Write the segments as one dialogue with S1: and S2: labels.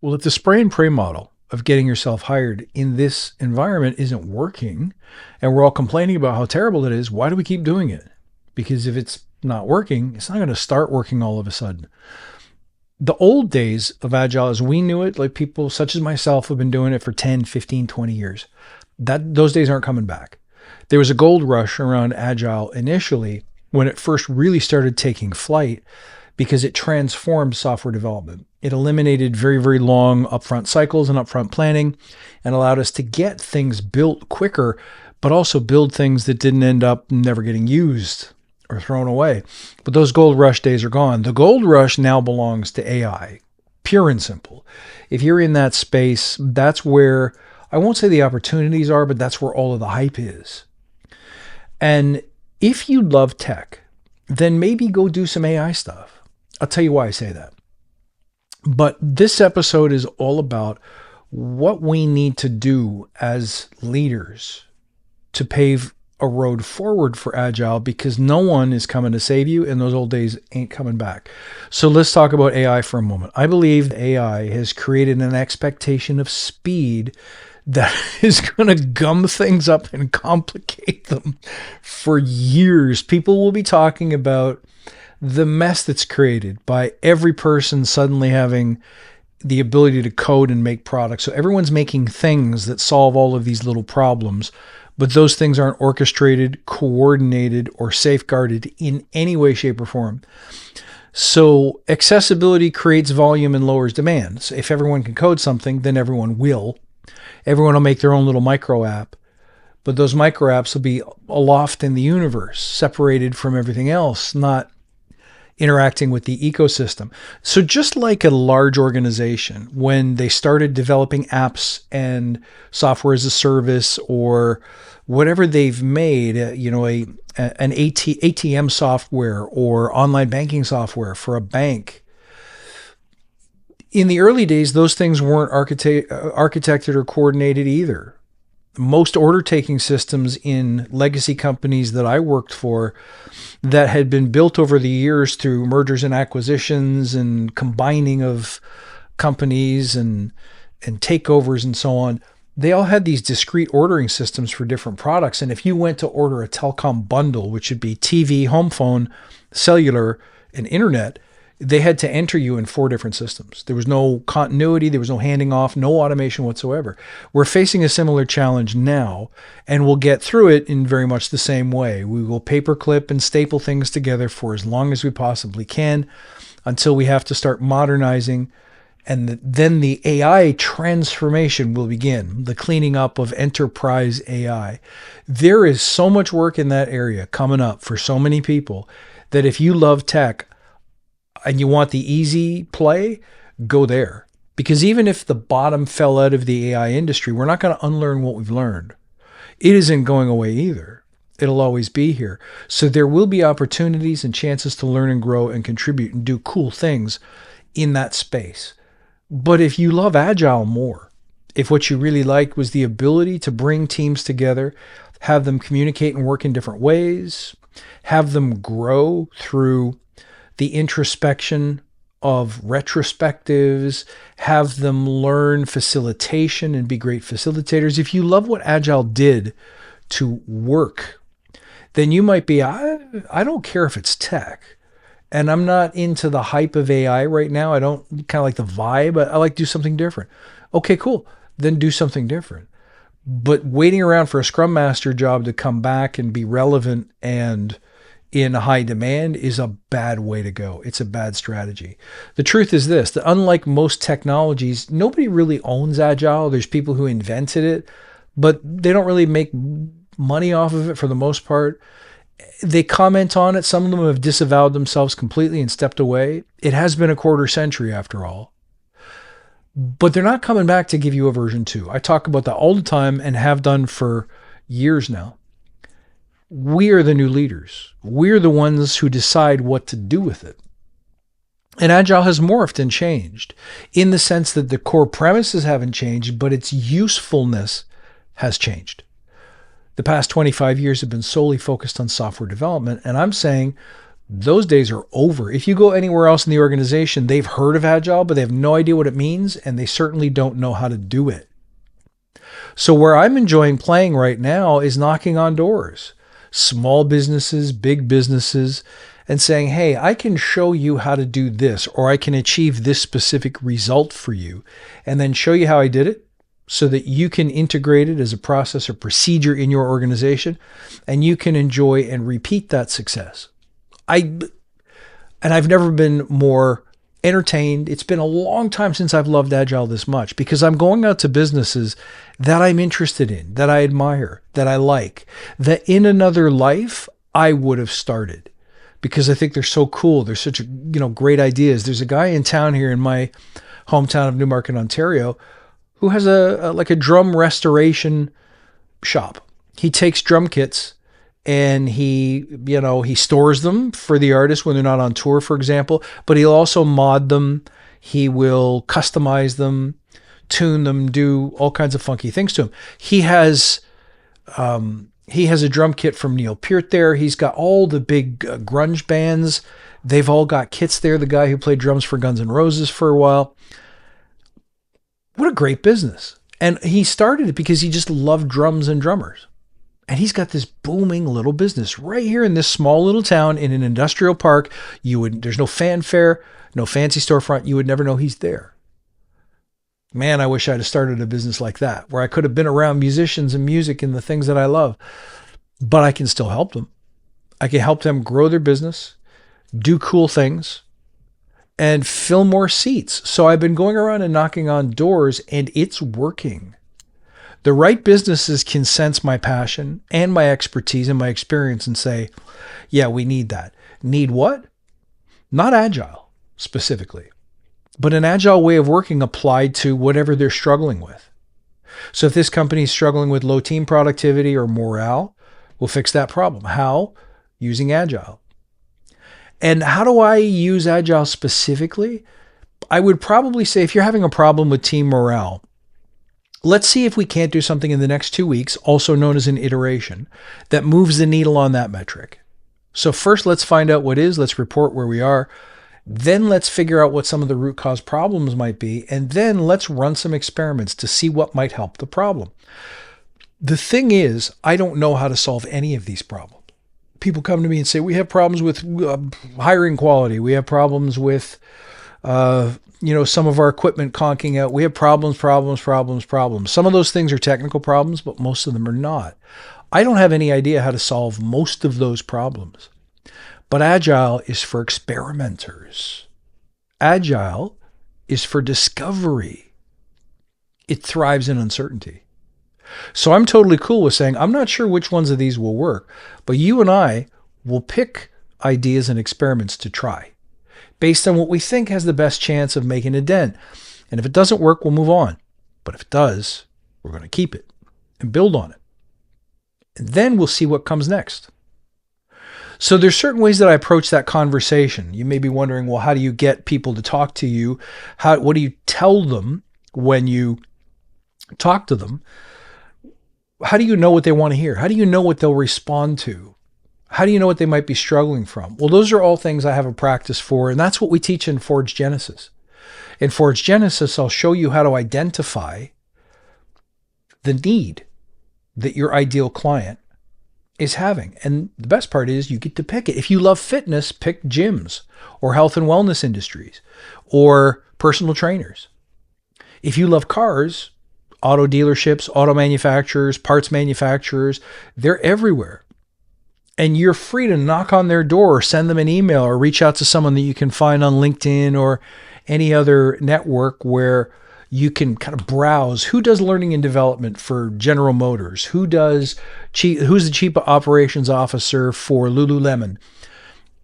S1: Well, if the spray and pray model of getting yourself hired in this environment isn't working, and we're all complaining about how terrible it is, why do we keep doing it? Because if it's not working, it's not going to start working all of a sudden. The old days of Agile as we knew it, like people such as myself have been doing it for 10, 15, 20 years, those days aren't coming back. There was a gold rush around Agile initially when it first really started taking flight because it transformed software development. It eliminated very, very long upfront cycles and upfront planning and allowed us to get things built quicker, but also build things that didn't end up never getting used or thrown away. But those gold rush days are gone. The gold rush now belongs to AI, pure and simple. If you're in that space, that's where, I won't say the opportunities are, but that's where all of the hype is. And if you love tech, then maybe go do some AI stuff. I'll tell you why I say that. But this episode is all about what we need to do as leaders to pave a road forward for Agile, because no one is coming to save you and those old days ain't coming back. So let's talk about AI for a moment. I believe AI has created an expectation of speed that is going to gum things up and complicate them for years. People will be talking about the mess that's created by every person suddenly having the ability to code and make products. So everyone's making things that solve all of these little problems, but those things aren't orchestrated, coordinated, or safeguarded in any way, shape, or form. So accessibility creates volume and lowers demand. So if everyone can code something, then everyone will. Everyone will make their own little micro app, but those micro apps will be aloft in the universe, separated from everything else, not interacting with the ecosystem. So just like a large organization, when they started developing apps and software as a service or whatever they've made, an ATM software or online banking software for a bank, in the early days, those things weren't architected or coordinated either. Most order taking systems in legacy companies that I worked for that had been built over the years through mergers and acquisitions and combining of companies and takeovers and so on, they all had these discrete ordering systems for different products. And if you went to order a telecom bundle, which would be TV, home phone, cellular, and internet, they had to enter you in 4 different systems. There was no continuity. There was no handing off, no automation whatsoever. We're facing a similar challenge now, and we'll get through it in very much the same way. We will paperclip and staple things together for as long as we possibly can until we have to start modernizing. And then the AI transformation will begin, the cleaning up of enterprise AI. There is so much work in that area coming up for so many people that if you love tech, and you want the easy play, go there. Because even if the bottom fell out of the AI industry, we're not going to unlearn what we've learned. It isn't going away either. It'll always be here. So there will be opportunities and chances to learn and grow and contribute and do cool things in that space. But if you love Agile more, if what you really liked was the ability to bring teams together, have them communicate and work in different ways, have them grow through the introspection of retrospectives, have them learn facilitation and be great facilitators. If you love what Agile did to work, then you might be, I don't care if it's tech. And I'm not into the hype of AI right now. I don't kind of like the vibe. I like to do something different. Okay, cool. Then do something different. But waiting around for a Scrum Master job to come back and be relevant and in high demand is a bad way to go. It's a bad strategy. The truth is this, that unlike most technologies, nobody really owns Agile. There's people who invented it, but they don't really make money off of it for the most part. They comment on it. Some of them have disavowed themselves completely and stepped away. It has been a quarter century after all. But they're not coming back to give you a version 2. I talk about that all the time and have done for years now. We are the new leaders. We're the ones who decide what to do with it. And Agile has morphed and changed in the sense that the core premises haven't changed, but its usefulness has changed. The past 25 years have been solely focused on software development. And I'm saying Those days are over. If you go anywhere else in the organization, they've heard of Agile, but they have no idea what it means, and they certainly don't know how to do it. So where I'm enjoying playing right now is knocking on doors, small businesses, big businesses, and saying, hey, I can show you how to do this, or I can achieve this specific result for you, and then show you how I did it so that you can integrate it as a process or procedure in your organization, and you can enjoy and repeat that success. I've never been more entertained. It's been a long time since I've loved Agile this much, because I'm going out to businesses that I'm interested in, that I admire, that I like, that in another life I would have started, because I think they're so cool. They're such great ideas. There's a guy in town here in my hometown of Newmarket, Ontario, who has a drum restoration shop. He takes drum kits and he stores them for the artists when they're not on tour, for example, but he'll also mod them. He will customize them, tune them, do all kinds of funky things to them. He has a drum kit from Neil Peart there. He's got all the big grunge bands. They've all got kits there. The guy who played drums for Guns N' Roses for a while. What a great business. And he started it because he just loved drums and drummers. And he's got this booming little business right here in this small little town in an industrial park. There's no fanfare, no fancy storefront. You would never know he's there. Man, I wish I'd have started a business like that, where I could have been around musicians and music and the things that I love, but I can still help them. I can help them grow their business, do cool things, and fill more seats. So I've been going around and knocking on doors, and it's working. The right businesses can sense my passion and my expertise and my experience and say, yeah, we need that. Need what? Not Agile specifically, but an Agile way of working applied to whatever they're struggling with. So if this company is struggling with low team productivity or morale, we'll fix that problem. How? Using Agile. And how do I use Agile specifically? I would probably say if you're having a problem with team morale, let's see if we can't do something in the next 2 weeks, also known as an iteration, that moves the needle on that metric. So first, let's find out what is. Let's report where we are. Then let's figure out what some of the root cause problems might be. And then let's run some experiments to see what might help the problem. The thing is, I don't know how to solve any of these problems. People come to me and say, we have problems with hiring quality. We have problems with some of our equipment conking out. We have problems. Some of those things are technical problems, but most of them are not. I don't have any idea how to solve most of those problems. But Agile is for experimenters. Agile is for discovery. It thrives in uncertainty. So I'm totally cool with saying, I'm not sure which ones of these will work, but you and I will pick ideas and experiments to try based on what we think has the best chance of making a dent. And if it doesn't work, we'll move on. But if it does, we're going to keep it and build on it. And then we'll see what comes next. So there's certain ways that I approach that conversation. You may be wondering, well, how do you get people to talk to you? What do you tell them when you talk to them? How do you know what they want to hear? How do you know what they'll respond to? How do you know what they might be struggling from? Well, those are all things I have a practice for, and that's what we teach in Forge Genesis. In Forge Genesis, I'll show you how to identify the need that your ideal client is having. And the best part is you get to pick it. If you love fitness, pick gyms or health and wellness industries or personal trainers. If you love cars, auto dealerships, auto manufacturers, parts manufacturers, they're everywhere. And you're free to knock on their door or send them an email or reach out to someone that you can find on LinkedIn or any other network where you can kind of browse who does learning and development for General Motors, who's the chief operations officer for Lululemon.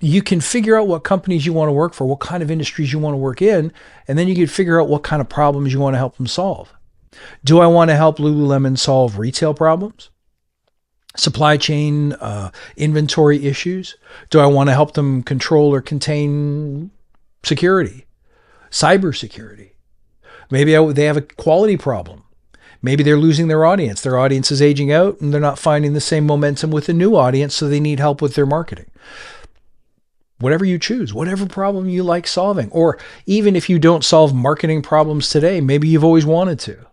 S1: You can figure out what companies you want to work for, what kind of industries you want to work in, and then you can figure out what kind of problems you want to help them solve. Do I want to help Lululemon solve retail problems? Supply chain, inventory issues? Do I want to help them control or contain security, cybersecurity? Maybe they have a quality problem. Maybe they're losing their audience. Their audience is aging out and they're not finding the same momentum with a new audience, so they need help with their marketing. Whatever you choose, whatever problem you like solving. Or even if you don't solve marketing problems today, maybe you've always wanted to.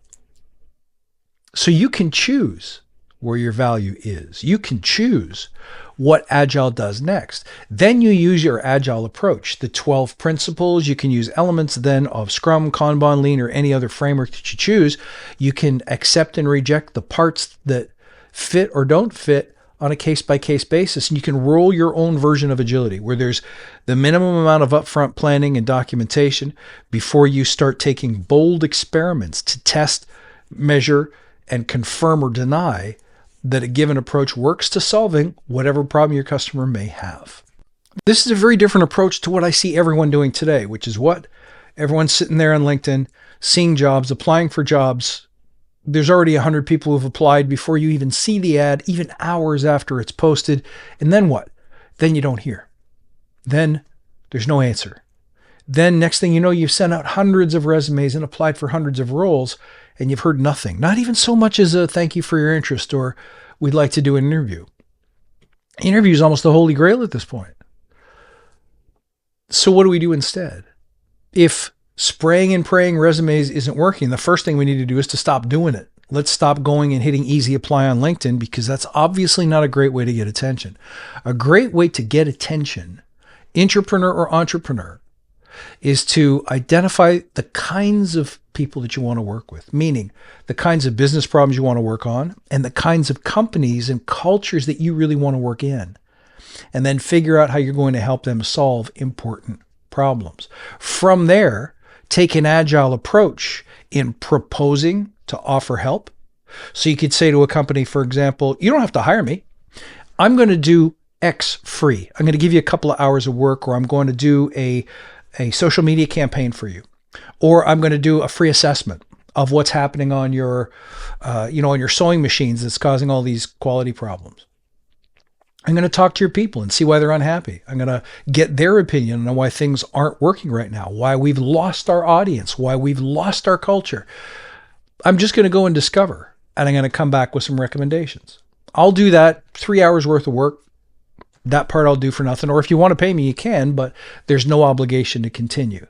S1: So you can choose where your value is. You can choose what Agile does next. Then you use your Agile approach, the 12 principles. You can use elements then of Scrum, Kanban, Lean, or any other framework that you choose. You can accept and reject the parts that fit or don't fit on a case-by-case basis. And you can roll your own version of agility where there's the minimum amount of upfront planning and documentation before you start taking bold experiments to test, measure, and confirm or deny that a given approach works to solving whatever problem your customer may have. This is a very different approach to what I see everyone doing today, which is what? Everyone's sitting there on LinkedIn, seeing jobs, applying for jobs. There's already 100 people who've applied before you even see the ad, even hours after it's posted. And then what? Then you don't hear. Then there's no answer. Then next thing you know, you've sent out hundreds of resumes and applied for hundreds of roles, and you've heard nothing. Not even so much as a thank you for your interest or we'd like to do an interview. Interview is almost the holy grail at this point. So what do we do instead? If spraying and praying resumes isn't working, the first thing we need to do is to stop doing it. Let's stop going and hitting easy apply on LinkedIn, because that's obviously not a great way to get attention. A great way to get attention, intrapreneur or entrepreneur, is to identify the kinds of people that you want to work with, meaning the kinds of business problems you want to work on and the kinds of companies and cultures that you really want to work in. And then figure out how you're going to help them solve important problems. From there, take an agile approach in proposing to offer help. So you could say to a company, for example, you don't have to hire me. I'm going to do X free. I'm going to give you a couple of hours of work, or I'm going to do a social media campaign for you, or I'm going to do a free assessment of what's happening on your, on your sewing machines that's causing all these quality problems. I'm going to talk to your people and see why they're unhappy. I'm going to get their opinion on why things aren't working right now, why we've lost our audience, why we've lost our culture. I'm just going to go and discover, and I'm going to come back with some recommendations. I'll do that 3 hours worth of work. That part I'll do for nothing. Or if you want to pay me, you can, but there's no obligation to continue.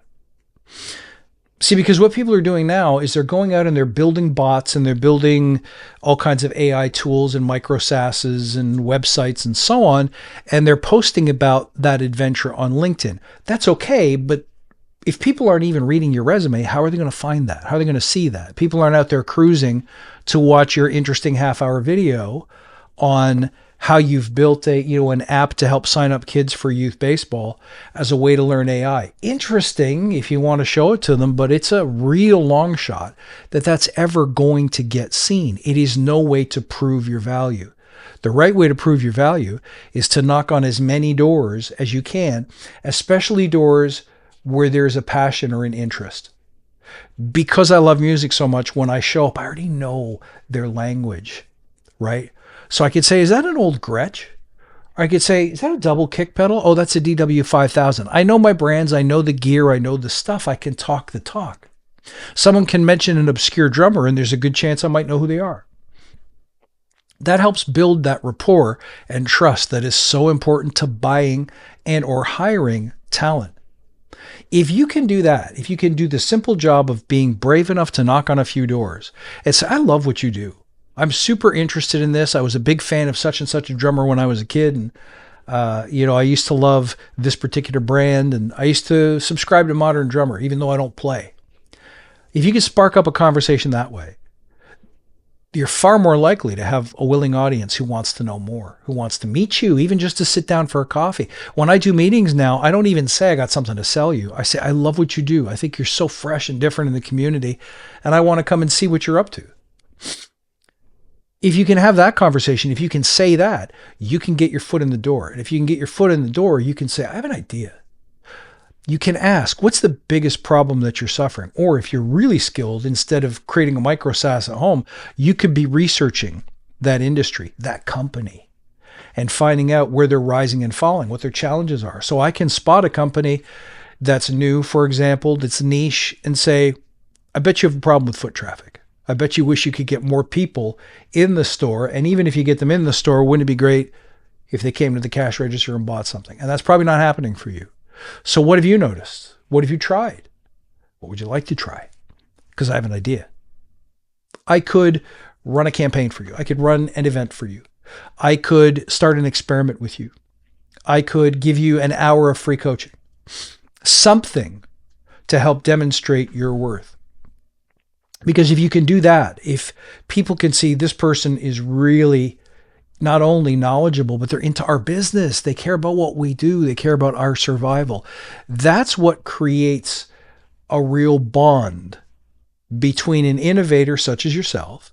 S1: See, because what people are doing now is they're going out and they're building bots and they're building all kinds of AI tools and micro SaaSes and websites and so on, and they're posting about that adventure on LinkedIn. That's okay, but if people aren't even reading your resume, how are they going to find that? How are they going to see that? People aren't out there cruising to watch your interesting half-hour video on how you've built an app to help sign up kids for youth baseball as a way to learn AI. Interesting if you want to show it to them, but it's a real long shot that that's ever going to get seen. It is no way to prove your value. The right way to prove your value is to knock on as many doors as you can, especially doors where there's a passion or an interest. Because I love music so much, when I show up, I already know their language, right? So I could say, is that an old Gretsch? Or I could say, is that a double kick pedal? Oh, that's a DW5000. I know my brands. I know the gear. I know the stuff. I can talk the talk. Someone can mention an obscure drummer, and there's a good chance I might know who they are. That helps build that rapport and trust that is so important to buying and or hiring talent. If you can do that, if you can do the simple job of being brave enough to knock on a few doors and say, I love what you do. I'm super interested in this. I was a big fan of such and such a drummer when I was a kid. And, I used to love this particular brand, and I used to subscribe to Modern Drummer, even though I don't play. If you can spark up a conversation that way, you're far more likely to have a willing audience who wants to know more, who wants to meet you, even just to sit down for a coffee. When I do meetings now, I don't even say I got something to sell you. I say, I love what you do. I think you're so fresh and different in the community, and I want to come and see what you're up to. If you can have that conversation, if you can say that, you can get your foot in the door. And if you can get your foot in the door, you can say, I have an idea. You can ask, what's the biggest problem that you're suffering? Or if you're really skilled, instead of creating a micro SaaS at home, you could be researching that industry, that company, and finding out where they're rising and falling, what their challenges are. So I can spot a company that's new, for example, that's niche, and say, I bet you have a problem with foot traffic. I bet you wish you could get more people in the store. And even if you get them in the store, wouldn't it be great if they came to the cash register and bought something. And that's probably not happening for you. So what have you noticed? What have you tried? What would you like to try? Because I have an idea. I could run a campaign for you. I could run an event for you. I could start an experiment with you. I could give you an hour of free coaching. Something to help demonstrate your worth. Because if you can do that, if people can see this person is really not only knowledgeable, but they're into our business, they care about what we do, they care about our survival, that's what creates a real bond between an innovator such as yourself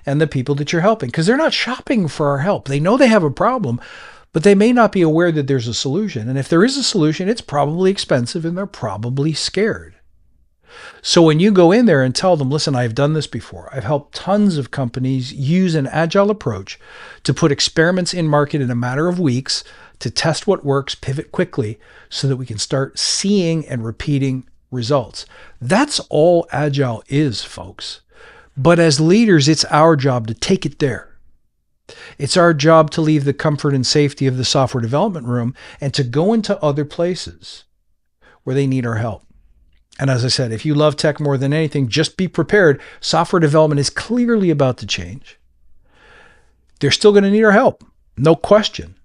S1: and the people that you're helping. Because they're not shopping for our help. They know they have a problem, but they may not be aware that there's a solution. And if there is a solution, it's probably expensive and they're probably scared. So when you go in there and tell them, listen, I've done this before. I've helped tons of companies use an agile approach to put experiments in market in a matter of weeks to test what works, pivot quickly so that we can start seeing and repeating results. That's all agile is, folks. But as leaders, it's our job to take it there. It's our job to leave the comfort and safety of the software development room and to go into other places where they need our help. And as I said, if you love tech more than anything, just be prepared. Software development is clearly about to change. They're still going to need our help. No question.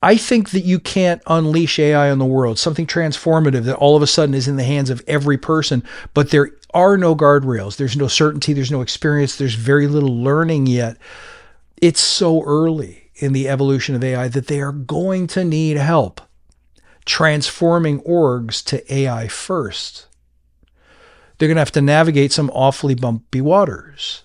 S1: I think that you can't unleash AI on the world, something transformative that all of a sudden is in the hands of every person, but there are no guardrails. There's no certainty. There's no experience. There's very little learning yet. It's so early in the evolution of AI that they are going to need help transforming orgs to AI first. They're going to have to navigate some awfully bumpy waters.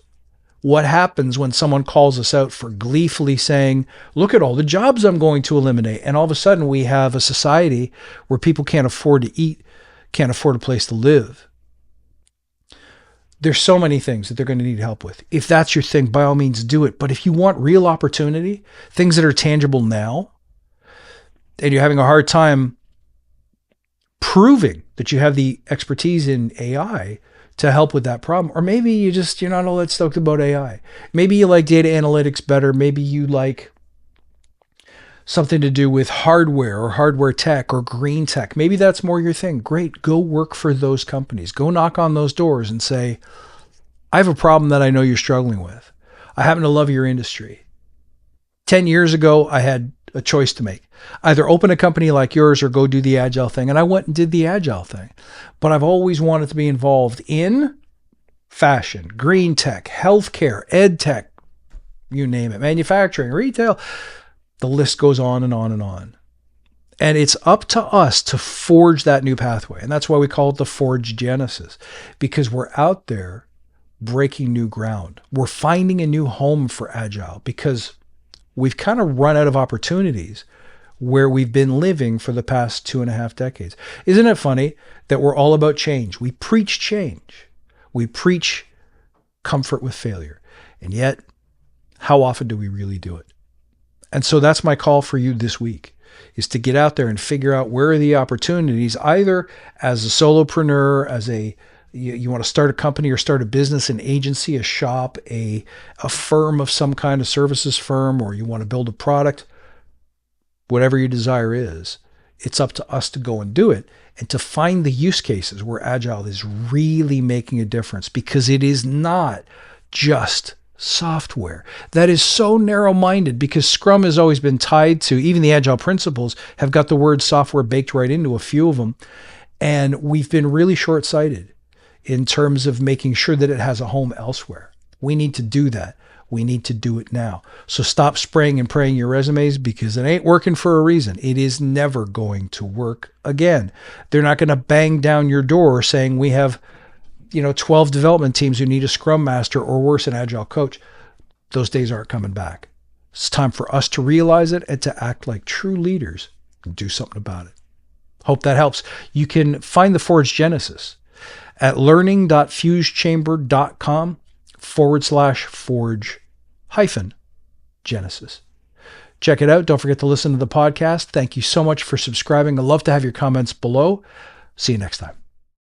S1: What happens when someone calls us out for gleefully saying, look at all the jobs I'm going to eliminate. And all of a sudden we have a society where people can't afford to eat, can't afford a place to live. There's so many things that they're going to need help with. If that's your thing, by all means do it. But if you want real opportunity, things that are tangible now, and you're having a hard time proving that you have the expertise in AI to help with that problem, or maybe you're not all that stoked about AI. Maybe you like data analytics better. Maybe you like something to do with hardware or hardware tech or green tech. Maybe that's more your thing. Great. Go work for those companies. Go knock on those doors and say, I have a problem that I know you're struggling with. I happen to love your industry. 10 years ago, I had a choice to make. Either open a company like yours or go do the Agile thing. And I went and did the Agile thing. But I've always wanted to be involved in fashion, green tech, healthcare, ed tech, you name it, manufacturing, retail. The list goes on and on and on. And it's up to us to forge that new pathway. And that's why we call it the Forge Genesis, because we're out there breaking new ground. We're finding a new home for Agile because we've kind of run out of opportunities where we've been living for the past 2.5 decades. Isn't it funny that we're all about change? We preach change. We preach comfort with failure. And yet, how often do we really do it? And so that's my call for you this week, is to get out there and figure out where are the opportunities, either as a solopreneur, as you want to start a company or start a business, an agency, a shop, a firm of some kind of services firm, or you want to build a product, whatever your desire is, it's up to us to go and do it and to find the use cases where Agile is really making a difference, because it is not just software. That is so narrow-minded, because Scrum has always been tied to, even the Agile principles have got the word software baked right into a few of them. And we've been really short-sighted in terms of making sure that it has a home elsewhere. We need to do that. We need to do it now. So stop spraying and praying your resumes, because it ain't working for a reason. It is never going to work again. They're not going to bang down your door saying we have 12 development teams who need a Scrum Master, or worse, an Agile coach. Those days aren't coming back. It's time for us to realize it and to act like true leaders and do something about it. Hope that helps. You can find the Forge Genesis at learning.fusechamber.com/forge-genesis. Check it out. Don't forget to listen to the podcast. Thank you so much for subscribing. I'd love to have your comments below. See you next time.